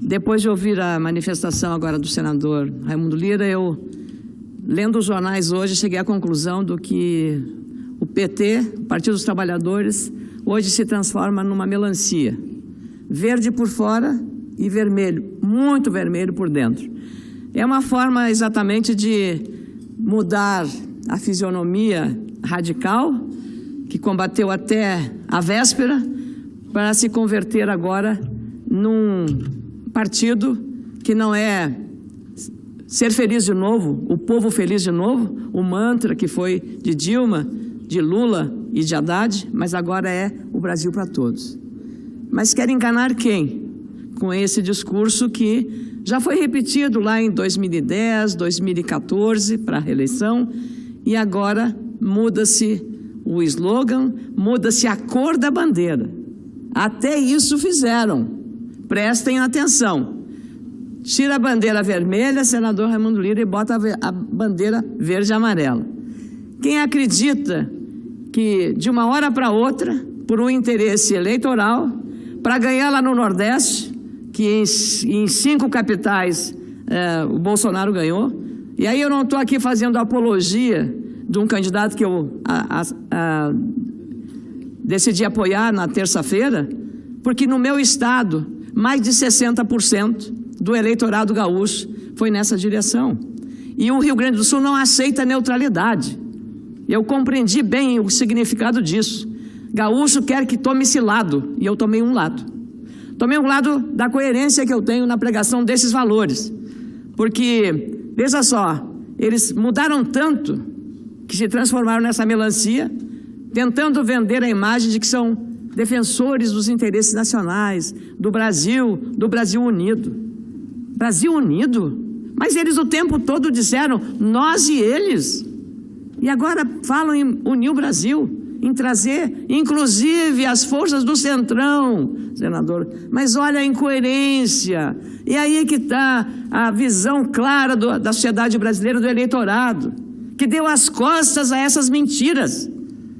Depois de ouvir a manifestação agora do senador Raimundo Lira, eu, lendo os jornais hoje, cheguei à conclusão do que o PT, o Partido dos Trabalhadores, hoje se transforma numa melancia. Verde por fora e vermelho, muito vermelho por dentro. É uma forma exatamente de mudar a fisionomia radical, que combateu até a véspera, para se converter agora num partido que não é ser feliz de novo, o povo feliz de novo, o mantra que foi de Dilma, de Lula e de Haddad, mas agora é o Brasil para todos. Mas quer enganar quem? Com esse discurso que já foi repetido lá em 2010, 2014, para a reeleição, e agora muda-se o slogan, muda-se a cor da bandeira. Até isso fizeram. Prestem atenção. Tira a bandeira vermelha, senador Raimundo Lira, e bota a bandeira verde e amarela. Quem acredita que de uma hora para outra, por um interesse eleitoral, para ganhar lá no Nordeste, que em 5 capitais o Bolsonaro ganhou, e aí eu não estou aqui fazendo apologia de um candidato que eu decidi apoiar na terça-feira, porque no meu estado, mais de 60% do eleitorado gaúcho foi nessa direção. E o Rio Grande do Sul não aceita neutralidade. Eu compreendi bem o significado disso. Gaúcho quer que tome esse lado, e eu tomei um lado. Tomei um lado da coerência que eu tenho na pregação desses valores. Porque, veja só, eles mudaram tanto que se transformaram nessa melancia, tentando vender a imagem de que são defensores dos interesses nacionais, do Brasil unido. Brasil unido? Mas eles o tempo todo disseram, nós e eles. E agora falam em unir o Brasil, em trazer, inclusive, as forças do Centrão, senador. Mas olha a incoerência. E aí que está a visão clara da sociedade brasileira, do eleitorado, que deu as costas a essas mentiras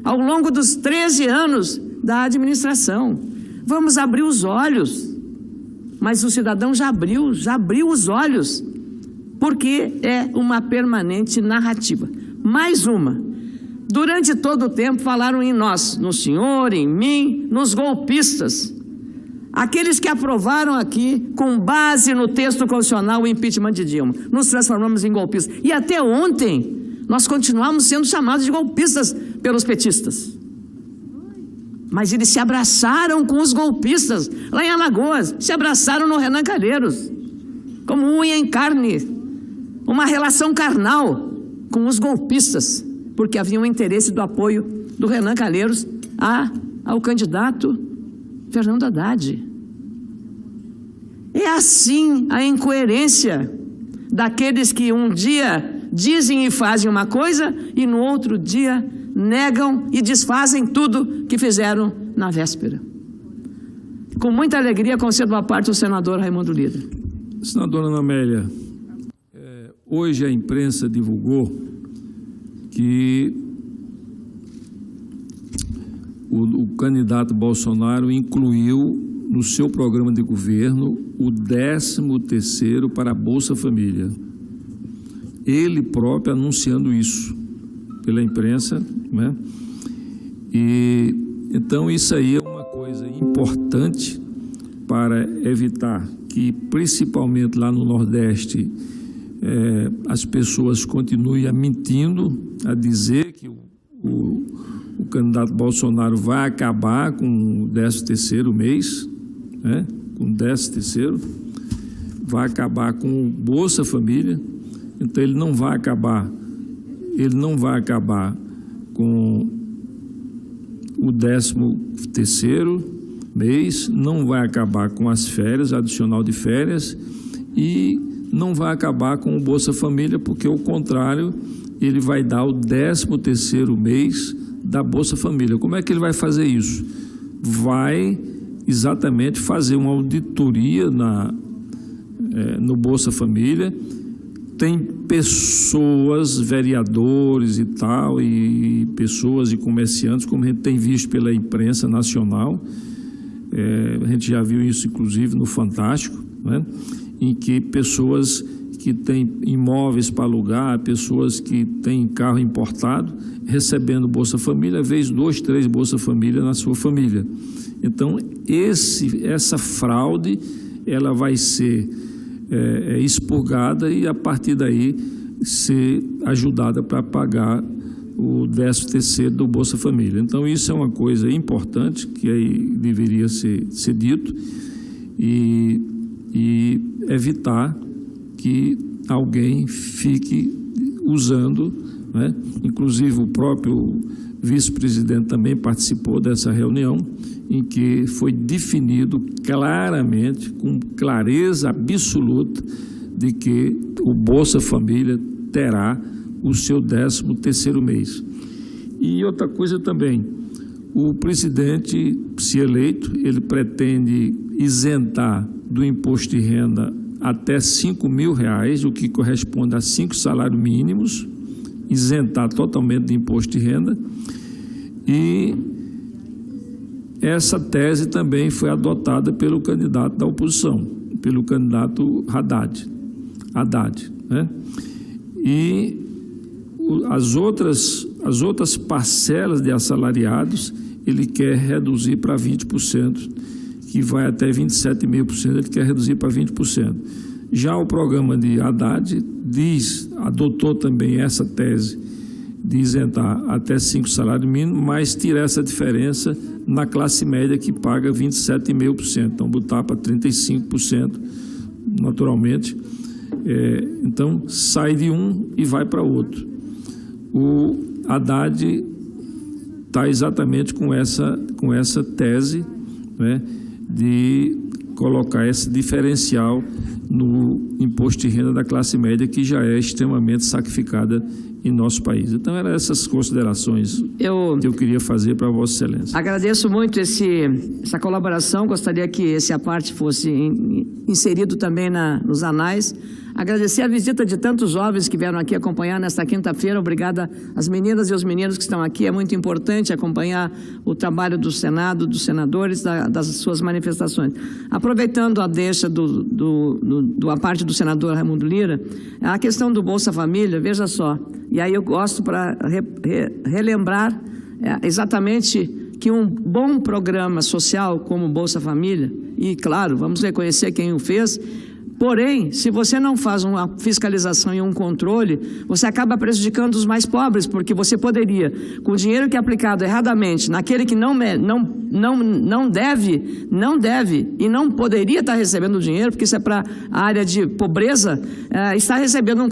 ao longo dos 13 anos da administração. Vamos abrir os olhos. Mas o cidadão já abriu os olhos, porque é uma permanente narrativa. Mais uma. Durante todo o tempo falaram em nós, no senhor, em mim, nos golpistas. Aqueles que aprovaram aqui, com base no texto constitucional, o impeachment de Dilma. Nos transformamos em golpistas. E até ontem, nós continuamos sendo chamados de golpistas pelos petistas. Mas eles se abraçaram com os golpistas, lá em Alagoas, se abraçaram no Renan Calheiros, como unha em carne, uma relação carnal com os golpistas, porque havia um interesse do apoio do Renan Calheiros ao candidato Fernando Haddad. É assim a incoerência daqueles que um dia dizem e fazem uma coisa e no outro dia negam e desfazem tudo que fizeram na véspera. Com muita alegria, concedo a parte do senador Raimundo Lira. Senadora Ana Amélia, hoje a imprensa divulgou que o candidato Bolsonaro incluiu no seu programa de governo o 13º para a Bolsa Família. Ele próprio anunciando isso pela imprensa, né? E então isso aí é uma coisa importante para evitar que, principalmente lá no Nordeste, as pessoas continuem mentindo, a dizer que o candidato Bolsonaro vai acabar com o 13º mês, né? Com o 13º, vai acabar com o Bolsa Família. Então ele não vai acabar com o 13º mês, não vai acabar com as férias, adicional de férias, e não vai acabar com o Bolsa Família, porque ao contrário, ele vai dar o 13º mês da Bolsa Família. Como é que ele vai fazer isso? Vai exatamente fazer uma auditoria no Bolsa Família. Tem pessoas, vereadores e tal, e pessoas e comerciantes, como a gente tem visto pela imprensa nacional, a gente já viu isso, inclusive, no Fantástico, né? Em que pessoas que têm imóveis para alugar, pessoas que têm carro importado, recebendo Bolsa Família, vez 2, 3 Bolsa Família na sua família. Então, essa fraude, ela vai ser expurgada e, a partir daí, ser ajudada para pagar o 13º do Bolsa Família. Então, isso é uma coisa importante que aí deveria ser dito e evitar que alguém fique usando, né? Inclusive o próprio vice-presidente também participou dessa reunião, em que foi definido claramente, com clareza absoluta, de que o Bolsa Família terá o seu 13º mês. E outra coisa também, o presidente, se eleito, ele pretende isentar do imposto de renda até R$5.000, o que corresponde a 5 salários mínimos, isentar totalmente do imposto de renda. E essa tese também foi adotada pelo candidato da oposição, pelo candidato Haddad, né? E as outras parcelas de assalariados ele quer reduzir para 20%, que vai até 27,5%, ele quer reduzir para 20%. Já o programa de Haddad adotou também essa tese de isentar até 5 salários mínimos, mas tirar essa diferença na classe média que paga 27,5%, então botar para 35%, naturalmente. Então, sai de um e vai para outro. O Haddad está exatamente com essa tese, né, de colocar esse diferencial no imposto de renda da classe média, que já é extremamente sacrificada em nosso país. Então, eram essas considerações que eu queria fazer para Vossa Excelência. Agradeço muito essa colaboração, gostaria que essa parte fosse inserido também nos anais. Agradecer a visita de tantos jovens que vieram aqui acompanhar nesta quinta-feira. Obrigada às meninas e aos meninos que estão aqui. É muito importante acompanhar o trabalho do Senado, dos senadores, das suas manifestações. Aproveitando a deixa a parte do senador Raimundo Lira, a questão do Bolsa Família, veja só, e aí eu gosto para relembrar exatamente que um bom programa social como o Bolsa Família, e claro, vamos reconhecer quem o fez. Porém, se você não faz uma fiscalização e um controle, você acaba prejudicando os mais pobres, porque você poderia, com o dinheiro que é aplicado erradamente, naquele que não deve e não poderia estar recebendo dinheiro, porque isso é para a área de pobreza, está recebendo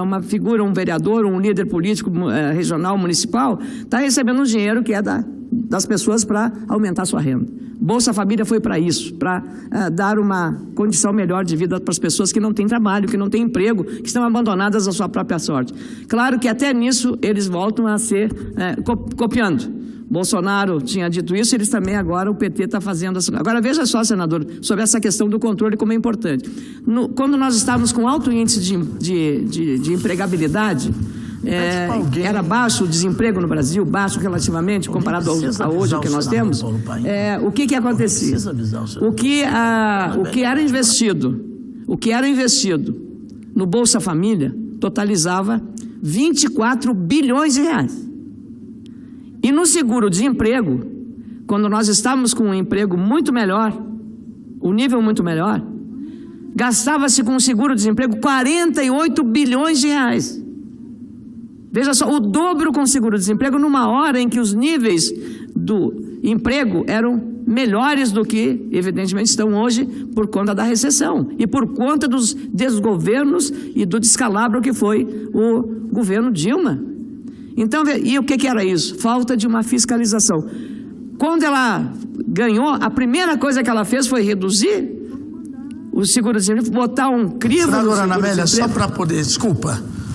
uma figura, um vereador, um líder político regional, municipal, está recebendo um dinheiro que é das pessoas para aumentar sua renda. Bolsa Família foi para isso, para dar uma condição melhor de vida para as pessoas que não têm trabalho, que não têm emprego, que estão abandonadas à sua própria sorte. Claro que até nisso eles voltam a ser copiando. Bolsonaro tinha dito isso, eles também agora, o PT está fazendo assim. Agora veja só, senador, sobre essa questão do controle, como é importante. Quando nós estávamos com alto índice de empregabilidade, era baixo o desemprego no Brasil, baixo relativamente, comparado a hoje, o que nós temos. O que acontecia? O que era investido no Bolsa Família totalizava 24 bilhões de reais. E no seguro-desemprego, quando nós estávamos com um emprego muito melhor, um nível muito melhor, gastava-se com o seguro-desemprego 48 bilhões de reais. Veja só, o dobro com o seguro-desemprego numa hora em que os níveis do emprego eram melhores do que, evidentemente, estão hoje por conta da recessão e por conta dos desgovernos e do descalabro que foi o governo Dilma. Então, e o que era isso? Falta de uma fiscalização. Quando ela ganhou, a primeira coisa que ela fez foi reduzir o seguro-desemprego, botar um crivo no seguro-desemprego. Senadora Amélia, só para poder...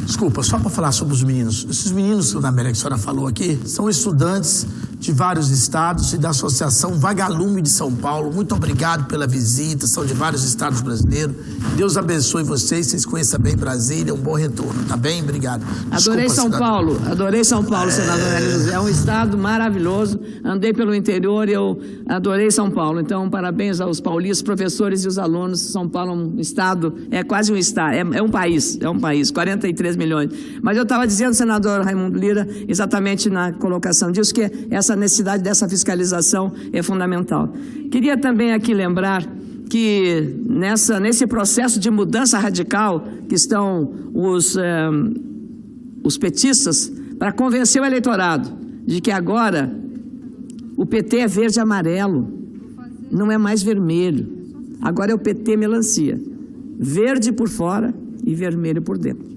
Desculpa, só para falar sobre os meninos. Esses meninos, Ana Amélia, que a senhora falou aqui, são estudantes de vários estados e da Associação Vagalume de São Paulo. Muito obrigado pela visita, são de vários estados brasileiros. Deus abençoe vocês conheçam bem Brasília, um bom retorno, tá bem? Obrigado. Adorei São Paulo, senador Hélio José, é um estado maravilhoso, andei pelo interior e eu adorei São Paulo, então parabéns aos paulistas, professores e os alunos. São Paulo é um estado, é quase um estado, é um país, 43 milhões. Mas eu estava dizendo, senador Raimundo Lira, exatamente na colocação disso, que essa necessidade dessa fiscalização é fundamental. Queria também aqui lembrar que nesse processo de mudança radical que estão os petistas para convencer o eleitorado de que agora o PT é verde e amarelo, não é mais vermelho. Agora é o PT melancia, verde por fora e vermelho por dentro.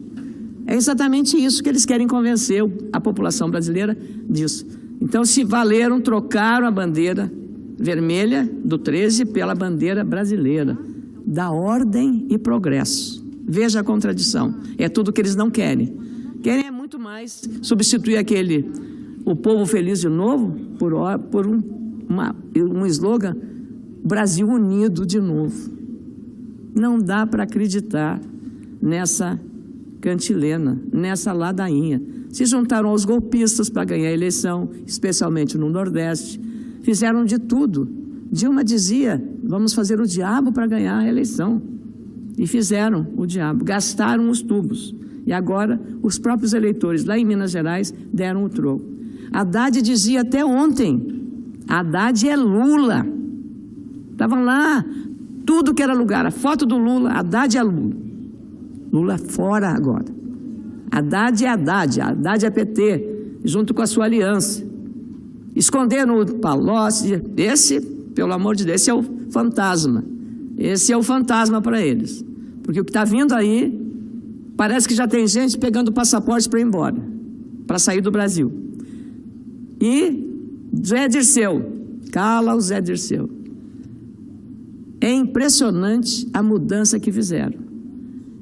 É exatamente isso que eles querem convencer a população brasileira disso. Então se valeram, trocaram a bandeira vermelha do 13 pela bandeira brasileira, da ordem e progresso. Veja a contradição, é tudo que eles não querem. Querem muito mais substituir o povo feliz de novo, por um slogan, Brasil unido de novo. Não dá para acreditar nessa cantilena, nessa ladainha. Se juntaram aos golpistas para ganhar a eleição, especialmente no Nordeste. Fizeram de tudo. Dilma dizia, vamos fazer o diabo para ganhar a eleição. E fizeram o diabo, gastaram os tubos. E agora os próprios eleitores lá em Minas Gerais deram o troco. Haddad dizia até ontem, Haddad é Lula. Estavam lá, tudo que era lugar, a foto do Lula, Haddad é Lula. Lula fora agora. Haddad é PT, junto com a sua aliança. Esconderam o Palocci, pelo amor de Deus, esse é o fantasma. Esse é o fantasma para eles. Porque o que está vindo aí, parece que já tem gente pegando passaporte para ir embora, para sair do Brasil. E Zé Dirceu, cala o Zé Dirceu. É impressionante a mudança que fizeram.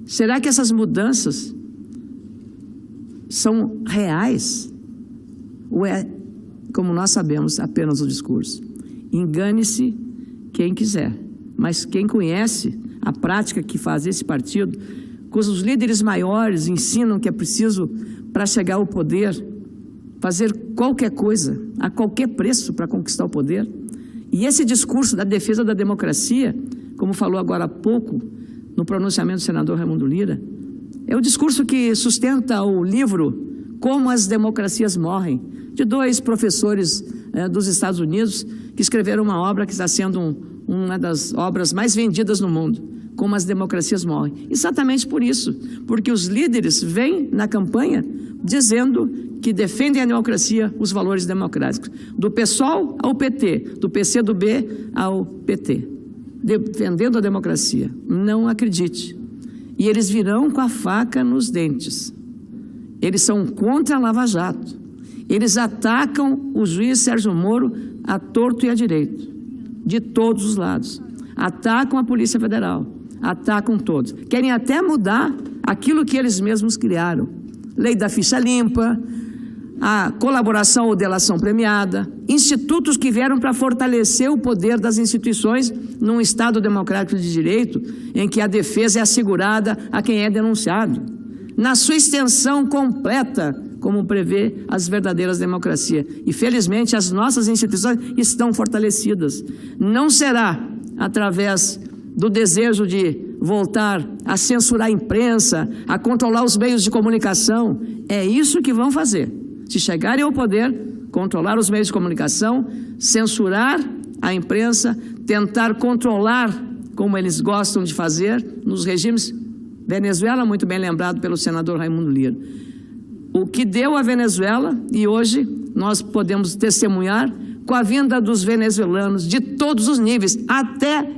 Será que essas mudanças são reais? Ou é, como nós sabemos, apenas o discurso? Engane-se quem quiser, mas quem conhece a prática que faz esse partido, cujos líderes maiores ensinam que é preciso, para chegar ao poder, fazer qualquer coisa, a qualquer preço para conquistar o poder. E esse discurso da defesa da democracia, como falou agora há pouco, no pronunciamento do senador Raimundo Lira, é o discurso que sustenta o livro Como as Democracias Morrem, de dois professores dos Estados Unidos, que escreveram uma obra que está sendo uma das obras mais vendidas no mundo, Como as Democracias Morrem. Exatamente por isso, porque os líderes vêm na campanha dizendo que defendem a democracia, os valores democráticos, do PSOL ao PT, do PCdoB ao PT, defendendo a democracia. Não acredite. E eles virão com a faca nos dentes. Eles são contra a Lava Jato. Eles atacam o juiz Sérgio Moro à torto e à direito, de todos os lados. Atacam a Polícia Federal, atacam todos. Querem até mudar aquilo que eles mesmos criaram. Lei da ficha limpa, a colaboração ou delação premiada, institutos que vieram para fortalecer o poder das instituições num Estado democrático de direito, em que a defesa é assegurada a quem é denunciado, na sua extensão completa, como prevê as verdadeiras democracias. E, felizmente, as nossas instituições estão fortalecidas. Não será através do desejo de voltar a censurar a imprensa, a controlar os meios de comunicação. É isso que vão fazer. Se chegarem ao poder, controlar os meios de comunicação, censurar a imprensa, tentar controlar, como eles gostam de fazer, nos regimes. Venezuela, muito bem lembrado pelo senador Raimundo Lira. O que deu a Venezuela, e hoje nós podemos testemunhar, com a vinda dos venezuelanos de todos os níveis, até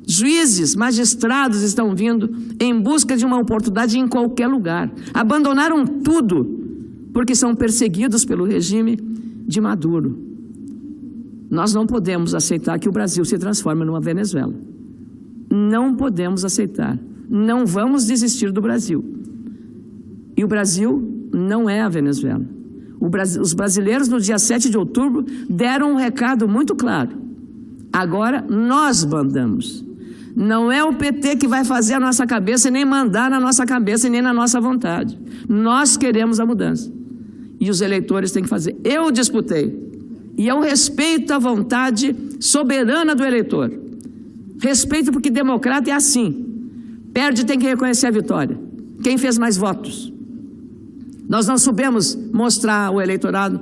juízes, magistrados estão vindo em busca de uma oportunidade em qualquer lugar. Abandonaram tudo, porque são perseguidos pelo regime de Maduro. Nós não podemos aceitar que o Brasil se transforme numa Venezuela. Não podemos aceitar. Não vamos desistir do Brasil. E o Brasil não é a Venezuela. Os brasileiros, no dia 7 de outubro, deram um recado muito claro. Agora, nós mandamos. Não é o PT que vai fazer a nossa cabeça, nem mandar na nossa cabeça, nem na nossa vontade. Nós queremos a mudança. E os eleitores têm que fazer. Eu disputei. E eu respeito a vontade soberana do eleitor. Respeito porque democrata é assim. Perde, tem que reconhecer a vitória. Quem fez mais votos? Nós não soubemos mostrar ao eleitorado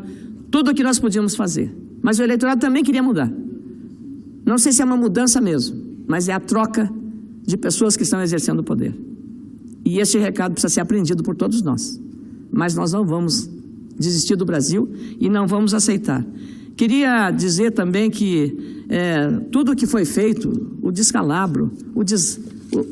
tudo o que nós podíamos fazer. Mas o eleitorado também queria mudar. Não sei se é uma mudança mesmo, mas é a troca de pessoas que estão exercendo o poder. E este recado precisa ser aprendido por todos nós. Mas nós não vamos desistir do Brasil e não vamos aceitar. Queria dizer também que tudo o que foi feito, o descalabro,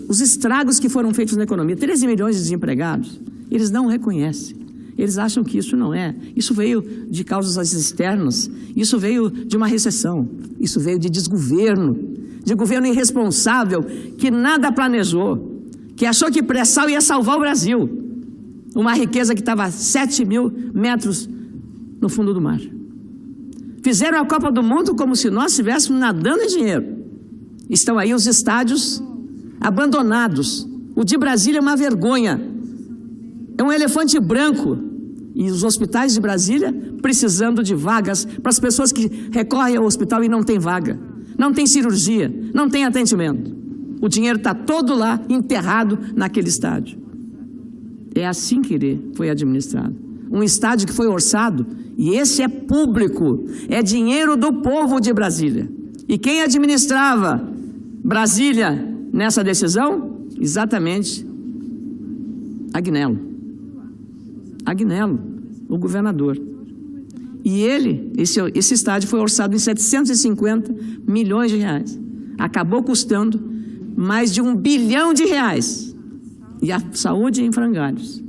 os estragos que foram feitos na economia, 13 milhões de desempregados, eles não reconhecem. Eles acham que isso não é. Isso veio de causas externas, isso veio de uma recessão, isso veio de desgoverno, de governo irresponsável, que nada planejou, que achou que pré-sal ia salvar o Brasil. Uma riqueza que estava a 7 mil metros no fundo do mar. Fizeram a Copa do Mundo como se nós estivéssemos nadando em dinheiro. Estão aí os estádios abandonados. O de Brasília é uma vergonha. É um elefante branco. E os hospitais de Brasília precisando de vagas para as pessoas que recorrem ao hospital e não tem vaga. Não tem cirurgia, não tem atendimento. O dinheiro está todo lá, enterrado naquele estádio. É assim que ele foi administrado. Um estádio que foi orçado, e esse é público, é dinheiro do povo de Brasília. E quem administrava Brasília nessa decisão? Exatamente Agnello, o governador. E esse estádio foi orçado em 750 milhões de reais. Acabou custando mais de R$1 bilhão. E a saúde em frangalhos.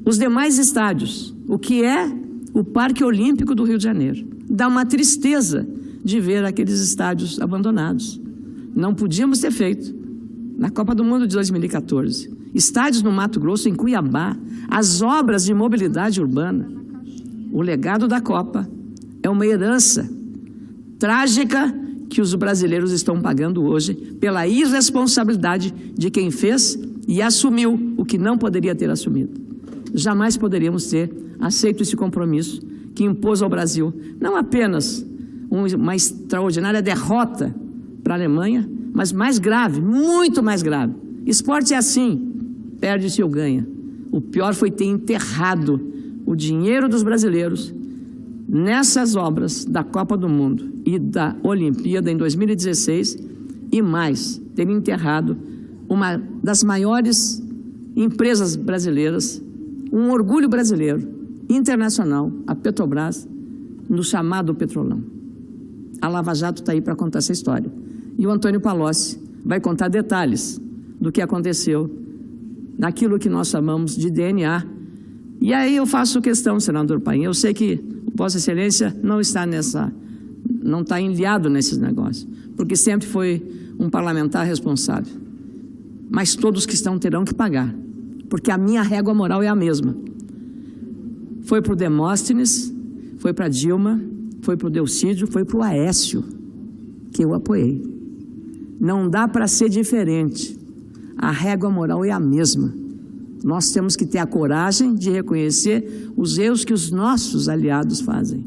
Os demais estádios, o que é o Parque Olímpico do Rio de Janeiro? Dá uma tristeza de ver aqueles estádios abandonados. Não podíamos ter feito na Copa do Mundo de 2014. Estádios no Mato Grosso, em Cuiabá, as obras de mobilidade urbana. O legado da Copa é uma herança trágica que os brasileiros estão pagando hoje pela irresponsabilidade de quem fez e assumiu o que não poderia ter assumido. Jamais poderíamos ter aceito esse compromisso que impôs ao Brasil não apenas uma extraordinária derrota para a Alemanha, mas mais grave, muito mais grave. Esporte é assim, perde-se ou ganha. O pior foi ter enterrado o dinheiro dos brasileiros nessas obras da Copa do Mundo e da Olimpíada em 2016 e mais, ter enterrado uma das maiores empresas brasileiras, um orgulho brasileiro, internacional, a Petrobras, no chamado Petrolão. A Lava Jato está aí para contar essa história. E o Antônio Palocci vai contar detalhes do que aconteceu naquilo que nós chamamos de DNA. E aí eu faço questão, senador Paim, eu sei que Vossa Excelência não está enliado nesses negócios, porque sempre foi um parlamentar responsável. Mas todos que estão terão que pagar, porque a minha régua moral é a mesma. Foi para o Demóstenes, foi para Dilma, foi para o Delcídio, foi para o Aécio, que eu apoiei. Não dá para ser diferente. A régua moral é a mesma. Nós temos que ter a coragem de reconhecer os erros que os nossos aliados fazem.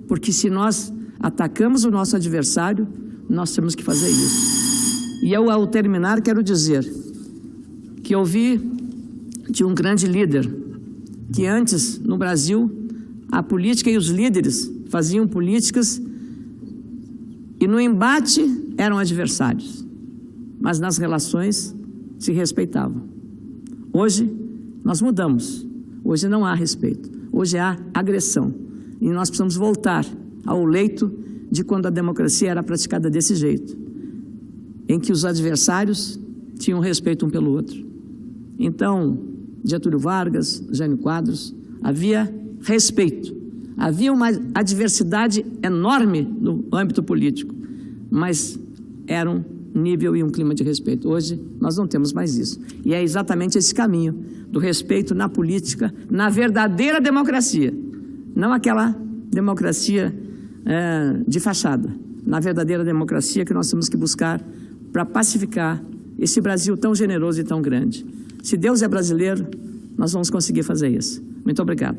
Porque se nós atacamos o nosso adversário, nós temos que fazer isso. E eu, ao terminar, quero dizer que ouvi de um grande líder que antes, no Brasil, a política e os líderes faziam políticas e no embate eram adversários, mas nas relações se respeitavam. Hoje, nós mudamos. Hoje não há respeito. Hoje há agressão. E nós precisamos voltar ao leito de quando a democracia era praticada desse jeito, em que os adversários tinham respeito um pelo outro. Então, Getúlio Vargas, Jânio Quadros, havia respeito. Havia uma adversidade enorme no âmbito político, mas era um nível e um clima de respeito. Hoje, nós não temos mais isso. E é exatamente esse caminho do respeito na política, na verdadeira democracia. não aquela democracia de fachada, na verdadeira democracia que nós temos que buscar para pacificar esse Brasil tão generoso e tão grande. Se Deus é brasileiro, nós vamos conseguir fazer isso. Muito obrigado.